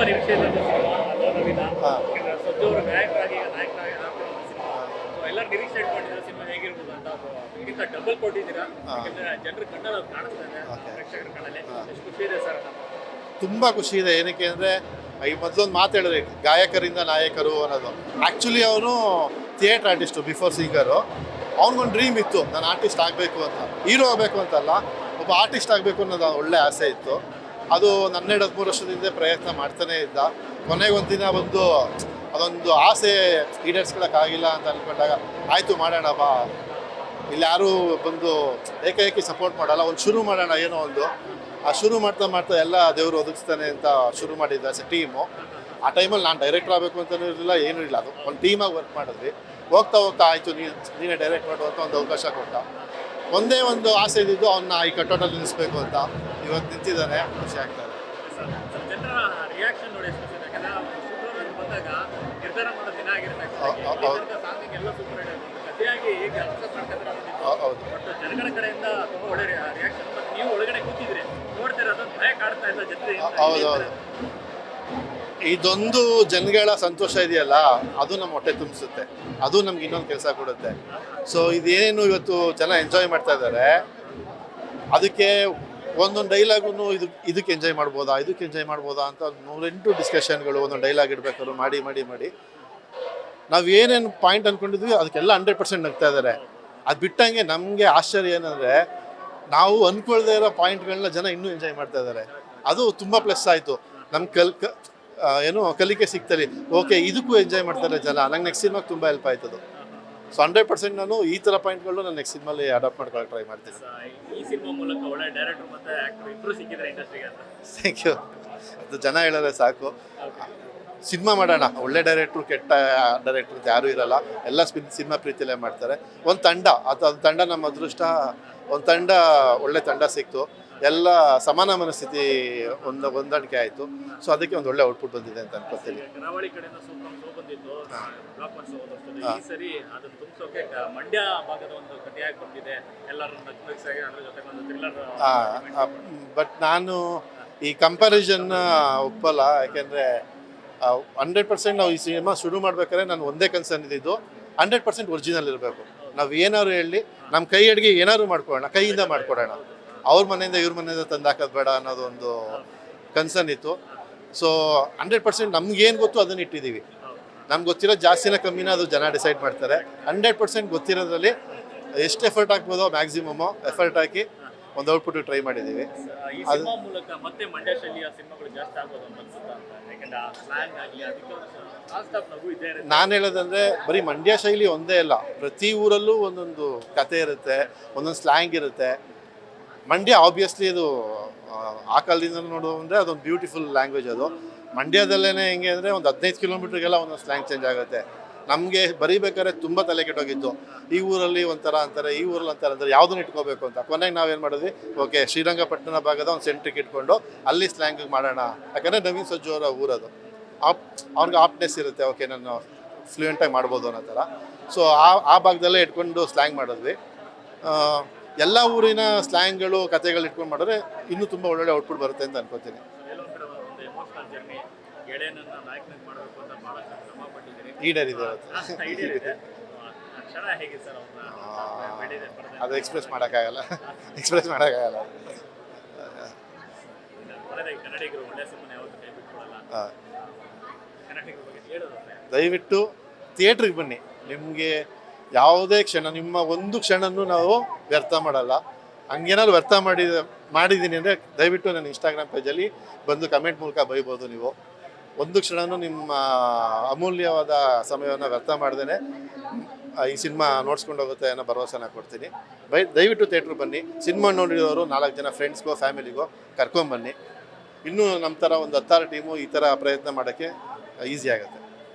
ತುಂಬಾ ನಿರೀಕ್ಷೆ ಇದೆ ನವೀನ ಹಾಂ ಸಜ್ಜು ಅವರು ನಾಯಕರಾಗಿ ನಾಯಕರಾಗಿ ಆಗ್ತಿರೋ ಸಿನಿಮಾ ಸೊ ಎಲ್ಲರೂ ನಿರೀಕ್ಷೆ ಇಟ್ಕೊಂಡಿರೋ ಸಿನಿಮಾ ಹೇಗಿರ್ಬೋದು ಅಂತ ಇದಕ್ಕಿಂತ ಡಬಲ್ ಕೊಟ್ಟಿದ್ದೀರಾ ಯಾಕಂದ್ರೆ ಜನರ ಕಣ್ಣಲ್ಲಿ ಅದು ಕಾಣಿಸ್ತಾ ಇದೆ ಪ್ರೇಕ್ಷಕರ ಕಣ್ಣಲ್ಲಿ ಎಷ್ಟು ಖುಷಿ ಇದೆ ಸರ್ ತುಂಬ ಖುಷಿ ಇದೆ. ಏನಕ್ಕೆ ಅಂದರೆ ಈ ಮೊದಲೊಂದು ಮಾತು ಹೇಳಿದ್ರೆ ಗಾಯಕರಿಂದ ನಾಯಕರು ಅನ್ನೋದು. ಆ್ಯಕ್ಚುಲಿ ಅವನು ಥಿಯೇಟ್ರ್ ಆರ್ಟಿಸ್ಟು ಬಿಫೋರ್ ಸಿಂಗರು. ಅವ್ನಿಗೊಂದು ಡ್ರೀಮ್ ಇತ್ತು, ನಾನು ಆರ್ಟಿಸ್ಟ್ ಆಗಬೇಕು ಅಂತ. ಹೀರೋ ಆಗಬೇಕು ಅಂತಲ್ಲ, ಒಬ್ಬ ಆರ್ಟಿಸ್ಟ್ ಆಗಬೇಕು ಅನ್ನೋದು ಒಳ್ಳೆ ಆಸೆ ಇತ್ತು. ಅದು 12-13 ವರ್ಷದಿಂದ ಪ್ರಯತ್ನ ಮಾಡ್ತಾನೇ ಇದ್ದ. ಕೊನೆಗೊಂದು ದಿನ ಬಂದು ಅದೊಂದು ಆಸೆ ಈಡೇರಿಸ್ಕೊಳ್ಳೋಕ್ಕಾಗಿಲ್ಲ ಅಂತ ಅಂದ್ಕೊಂಡಾಗ ಆಯಿತು ಮಾಡೋಣ ಬಾ, ಇಲ್ಲಿ ಯಾರೂ ಬಂದು ಏಕಾಏಕಿ ಸಪೋರ್ಟ್ ಮಾಡಲ್ಲ, ಒಂದು ಶುರು ಮಾಡೋಣ ಏನೋ ಒಂದು. ಆ ಶುರು ಮಾಡ್ತಾ ಮಾಡ್ತಾ ಎಲ್ಲ ದೇವರು ಒದಗಿಸ್ತಾನೆ ಅಂತ ಶುರು ಮಾಡಿದ್ದ ಟೀಮು. ಆ ಟೈಮಲ್ಲಿ ನಾನು ಡೈರೆಕ್ಟರ್ ಆಗಬೇಕು ಅಂತಲೂ ಇರಲಿಲ್ಲ, ಏನೂ ಇಲ್ಲ. ಅದು ಒಂದು ಟೀಮಾಗಿ ವರ್ಕ್ ಮಾಡಿದ್ವಿ. ಹೋಗ್ತಾ ಹೋಗ್ತಾ ಆಯಿತು ನೀನೇ ಡೈರೆಕ್ಟ್ ಮಾಡು ಅಂತ ಒಂದು ಅವಕಾಶ ಕೊಟ್ಟ. ಒಂದೇ ಒಂದು ಆಸೆ ಇದ್ದಿದ್ದು ಅವನ್ನ ಈ ಕಟ್ಟೋಟಲ್ಲಿ ನಿಲ್ಲಿಸ್ಬೇಕು ಅಂತ. ಇವತ್ತು ನಿಂತಿದ್ದಾನೆ, ಖುಷಿ ಆಗ್ತದೆ. ಜನರ ರಿಯಾಕ್ಷನ್ ನೋಡಿ ಯಾಕಂದ್ರೆ ಶುಕ್ರವಾರ ಬಂದಾಗ ನಿರ್ಧಾರ ಮಾಡೋ ದಿನ ಆಗಿರ್ಬೇಕು ಸಾಂಗಿಂಗ್ ಎಲ್ಲ ಸೂಪರ್ ಹಿಟ್ ಕಥೆಯಾಗಿ ಈಗ ಅಕ್ಸೆಪ್ಟ್ ಮಾಡ್ತಿದ್ರೆ ಹೌದು, ಬಟ್ ಜನಗಳ ಕಡೆಯಿಂದ ತುಂಬ ಒಳ್ಳೆ ರಿಯಾಕ್ಷನ್. ಮತ್ತು ನೀವು ಒಳಗಡೆ ಕೂತಿದ್ರೆ ನೋಡ್ತೀರ ಅದೊಂದು ಭಯ ಕಾಡ್ತಾ ಇಲ್ಲ ಜೊತೆ. ಹೌದೌದು. ಇದೊಂದು ಜನಗಳ ಸಂತೋಷ ಇದೆಯಲ್ಲ, ಅದು ನಮ್ಮ ಹೊಟ್ಟೆ ತುಂಬಿಸುತ್ತೆ. ಅದು ನಮ್ಗೆ ಇನ್ನೊಂದು ಕೆಲಸ ಕೊಡುತ್ತೆ. ಸೊ ಇದೇನು ಇವತ್ತು ಜನ ಎಂಜಾಯ್ ಮಾಡ್ತಾ ಇದ್ದಾರೆ, ಅದಕ್ಕೆ ಒಂದೊಂದು ಡೈಲಾಗೂ ಇದಕ್ಕೆ ಎಂಜಾಯ್ ಮಾಡ್ಬೋದಾ, ಇದಕ್ಕೆ ಎಂಜಾಯ್ ಮಾಡ್ಬೋದಾ ಅಂತ 108 ಡಿಸ್ಕಷನ್ಗಳು ಒಂದೊಂದು ಡೈಲಾಗ್ ಇಡಬೇಕಾದ್ರು ಮಾಡಿ ಮಾಡಿ ಮಾಡಿ ನಾವು ಏನೇನು ಪಾಯಿಂಟ್ ಅಂದ್ಕೊಂಡಿದ್ವಿ ಅದಕ್ಕೆಲ್ಲ 100% ನಗ್ತಾ ಇದ್ದಾರೆ. ಅದು ಬಿಟ್ಟಂಗೆ ನಮಗೆ ಆಶ್ಚರ್ಯ ಏನಂದರೆ ನಾವು ಅಂದ್ಕೊಳ್ದೇ ಇರೋ ಪಾಯಿಂಟ್ಗಳನ್ನ ಜನ ಇನ್ನೂ ಎಂಜಾಯ್ ಮಾಡ್ತಾ ಇದ್ದಾರೆ. ಅದು ತುಂಬ ಪ್ಲಸ್ ಆಯಿತು. ನಮ್ಮ ಏನೋ ಕಲಿಕೆ ಸಿಗ್ತದೆ. ಓಕೆ, ಇದಕ್ಕೂ ಎಂಜಾಯ್ ಮಾಡ್ತಾರೆ ಜನ. ನಂಗೆ ನೆಕ್ಸ್ಟ್ ಸಿನಿಮಾಗೆ ತುಂಬ ಹೆಲ್ಪ್ ಆಯ್ತದು. ಸೊ 100% ನಾನು ಈ ಥರ ಪಾಯಿಂಟ್ಗಳು ನಾನು ನೆಕ್ಸ್ಟ್ ಸಿನಿಮಾಲಿ ಅಡಾಪ್ಟ್ ಮಾಡ್ಕೊಳ್ಳೋಕೆ ಟ್ರೈ ಮಾಡ್ತೀನಿ. ಈ ಸಿನಿಮಾ ಮೂಲಕ ಒಳ್ಳೆ ಡೈರೆಕ್ಟರ್ ಮತ್ತು ಆ್ಯಕ್ಟರ್ ಇಬ್ಬರು ಸಿಕ್ಕಿದ್ದಾರೆ ಇಂಡಸ್ಟ್ರಿಗೆ ಅಂತ. Thank you. ಅದು ಜನ ಹೇಳಿದ್ರೆ ಸಾಕು. ಸಿನಿಮಾ ಮಾಡೋಣ, ಒಳ್ಳೆ ಡೈರೆಕ್ಟ್ರು ಕೆಟ್ಟ ಡೈರೆಕ್ಟ್ರು ಅಂತ ಯಾರೂ ಇರಲ್ಲ. ಎಲ್ಲ ಸಿನಿಮಾ ಪ್ರೀತಿಯಲ್ಲೇ ಮಾಡ್ತಾರೆ. ಒಂದು ತಂಡ, ಅದು ತಂಡ ನಮ್ಮ ಅದೃಷ್ಟ. ಒಂದು ತಂಡ, ಒಳ್ಳೆ ತಂಡ ಸಿಕ್ತು. ಎಲ್ಲ ಸಮಾನ ಮನಸ್ಥಿತಿ ಹೊಂದಾಣಿಕೆ ಆಯಿತು. ಸೊ ಅದಕ್ಕೆ ಒಂದು ಒಳ್ಳೆ ಔಟ್ಪುಟ್ ಬಂದಿದೆ ಅಂತ ಅನ್ಕೋತೀನಿ. ಕರಾವಳಿ ಕಡೆಯಿಂದ ಸೂಪರ್ ಬಂದಿತ್ತು, ಬ್ಲಾಕ್ ಬಸ್ಟರ್ ಹೋದಷ್ಟು. ಈ ಸರಿ ಅದನ್ನು ತುಂಬಿಸೋಕೆ ಮಂಡ್ಯ ಭಾಗದ ಒಂದು ಕಥೆಯಾಗಿ ಬಂದಿದೆ. ಎಲ್ಲರೂ ನಗ್ನಗ್ಸಾಗಿ ಅದ್ರ ಜೊತೆ ಒಂದು ಥ್ರಿಲ್ಲರ್. ಬಟ್ ನಾನು ಈ ಕಂಪ್ಯಾರಿಸನ್ನ ಒಪ್ಪಲ್ಲ. ಯಾಕೆಂದರೆ 100% ನಾವು ಈ ಸಿನಿಮಾ ಶುರು ಮಾಡ್ಬೇಕಾದ್ರೆ ನಾನು ಒಂದೇ ಕನ್ಸರ್ನ್ ಇದ್ದಿದ್ದು 100% ಒರಿಜಿನಲ್ ಇರಬೇಕು. ನಾವು ಏನಾದ್ರು ಹೇಳಿ ನಮ್ಮ ಕೈ ಅಡುಗೆ ಏನಾದ್ರು ಮಾಡ್ಕೊಳ್ಳೋಣ, ಕೈಯಿಂದ ಮಾಡ್ಕೊಡೋಣ. ಅವ್ರ ಮನೆಯಿಂದ ಇವ್ರ ಮನೆಯಿಂದ ತಂದು ಹಾಕೋದು ಬೇಡ ಅನ್ನೋದು ಒಂದು ಕನ್ಸರ್ನ್ ಇತ್ತು. ಸೊ 100% ನಮ್ಗೇನು ಗೊತ್ತು ಅದನ್ನು ಇಟ್ಟಿದ್ದೀವಿ. ನಮ್ಗೆ ಗೊತ್ತಿರೋ ಜಾಸ್ತಿನ ಕಮ್ಮಿನ ಅದು ಜನ ಡಿಸೈಡ್ ಮಾಡ್ತಾರೆ. 100% ಗೊತ್ತಿರೋದ್ರಲ್ಲಿ ಎಷ್ಟು ಎಫರ್ಟ್ ಹಾಕ್ಬೋದೋ ಮ್ಯಾಕ್ಸಿಮಮ್ಮು ಎಫರ್ಟ್ ಹಾಕಿ ಒಂದು ಔಟ್ಪುಟ್ ಟ್ರೈ ಮಾಡಿದ್ದೀವಿ. ಈ ಸಿನಿಮಾ ಮೂಲಕ ಮತ್ತೆ ಮಂಡ್ಯ ಶೈಲಿಯ ಸಿನಿಮಾಗಳು ಜಾಸ್ತಿ ಆಗ್ಬೋದು ಅನ್ಸುತ್ತಾ ಅಂತ. ಯಾಕಂದ್ರೆ ಆ ಸ್ಲ್ಯಾಂಗ್ ಆಗಲಿ ಅದಕ್ಕೆ ನಾನ್-ಸ್ಟಾಪ್ ನಗು ಇದ್ದೇ ಇರುತ್ತೆ. ನಾನು ಹೇಳೋದಂದರೆ ಬರೀ ಮಂಡ್ಯ ಶೈಲಿ ಒಂದೇ ಅಲ್ಲ, ಪ್ರತಿ ಊರಲ್ಲೂ ಒಂದೊಂದು ಕತೆ ಇರುತ್ತೆ, ಒಂದೊಂದು ಸ್ಲ್ಯಾಂಗ್ ಇರುತ್ತೆ. ಮಂಡ್ಯ ಆಬ್ವಿಯಸ್ಲಿ ಅದು ಆ ಕಾಲದಿಂದ ನೋಡೋದಂದರೆ ಅದೊಂದು ಬ್ಯೂಟಿಫುಲ್ ಲ್ಯಾಂಗ್ವೇಜ್. ಅದು ಮಂಡ್ಯದಲ್ಲೇ ಹೆಂಗೆ ಅಂದರೆ ಒಂದು 15 ಕಿಲೋಮೀಟ್ರಿಗೆಲ್ಲ ಒಂದೊಂದು ಸ್ಲ್ಯಾಂಗ್ ಚೇಂಜ್ ಆಗುತ್ತೆ. ನಮಗೆ ಬರೀಬೇಕಾದ್ರೆ ತುಂಬ ತಲೆ ಕೆಟ್ಟೋಗಿತ್ತು. ಈ ಊರಲ್ಲಿ ಒಂಥರ ಅಂತಾರೆ, ಈ ಊರಲ್ಲಿ ಅಂತಾರೆ ಅಂದರೆ ಯಾವುದನ್ನು ಇಟ್ಕೋಬೇಕು ಅಂತ. ಕೊನೆಗೆ ನಾವೇನು ಮಾಡಿದ್ವಿ, ಓಕೆ ಶ್ರೀರಂಗಪಟ್ಟಣ ಭಾಗದ ಒಂದು ಸೆಂಟ್ರಿಗೆ ಇಟ್ಕೊಂಡು ಅಲ್ಲಿ ಸ್ಲ್ಯಾಂಗಿಗೆ ಮಾಡೋಣ. ಯಾಕಂದರೆ ನವೀನ್ ಸಜ್ಜು ಅವರ ಊರದು, ಅವ್ನಿಗೆ ಆಪ್ನೆಸ್ ಇರುತ್ತೆ. ಓಕೆ, ನಾನು ಫ್ಲೂಯೆಂಟಾಗಿ ಮಾಡ್ಬೋದು ಅನ್ನೋ ಥರ. ಸೊ ಆ ಭಾಗದಲ್ಲೇ ಇಟ್ಕೊಂಡು ಸ್ಲ್ಯಾಂಗ್ ಮಾಡಿದ್ವಿ. ಎಲ್ಲ ಊರಿನ ಸ್ಲ್ಯಾಂಗ್ಗಳು ಕತೆಗಳು ಇಟ್ಕೊಂಡು ಮಾಡಿದ್ರೆ ಇನ್ನೂ ತುಂಬ ಒಳ್ಳೊಳ್ಳೆ ಔಟ್ಪುಟ್ ಬರುತ್ತೆ ಅಂತ ಅನ್ಕೋತೀನಿ. ಈಡೇರಿದೆ ಅದು ಎಕ್ಸ್ಪ್ರೆಸ್ ಮಾಡೋಕ್ಕಾಗಲ್ಲ. ದಯವಿಟ್ಟು ಥಿಯೇಟ್ರಿಗೆ ಬನ್ನಿ. ನಿಮಗೆ ಯಾವುದೇ ಕ್ಷಣ, ನಿಮ್ಮ ಒಂದು ಕ್ಷಣನೂ ನಾವು ವ್ಯರ್ಥ ಮಾಡಲ್ಲ. ಹಂಗೇನಾದ್ರು ವ್ಯರ್ಥ ಮಾಡಿದ್ದೀನಿ ಅಂದರೆ ದಯವಿಟ್ಟು ನನ್ನ ಇನ್ಸ್ಟಾಗ್ರಾಮ್ ಪೇಜಲ್ಲಿ ಬಂದು ಕಮೆಂಟ್ ಮೂಲಕ ಬೈಬೋದು. ನೀವು ಒಂದು ಕ್ಷಣನೂ ನಿಮ್ಮ ಅಮೂಲ್ಯವಾದ ಸಮಯವನ್ನು ವ್ಯರ್ಥ ಮಾಡ್ದೇ ಈ ಸಿನಿಮಾ ನೋಡ್ಸ್ಕೊಂಡು ಹೋಗುತ್ತೆ ಅನ್ನೋ ಭರವಸೆನ ಕೊಡ್ತೀನಿ. ದಯವಿಟ್ಟು ಥಿಯೇಟ್ರಿಗೆ ಬನ್ನಿ. ಸಿನಿಮಾ ನೋಡಿರೋರು 4 ಜನ ಫ್ರೆಂಡ್ಸ್ಗೋ ಫ್ಯಾಮಿಲಿಗೋ ಕರ್ಕೊಂಬನ್ನಿ. ಇನ್ನೂ ನಮ್ಮ ಥರ ಒಂದು 10 ಟೀಮು ಈ ಥರ ಪ್ರಯತ್ನ ಮಾಡೋಕ್ಕೆ ಈಸಿ ಆಗುತ್ತೆ.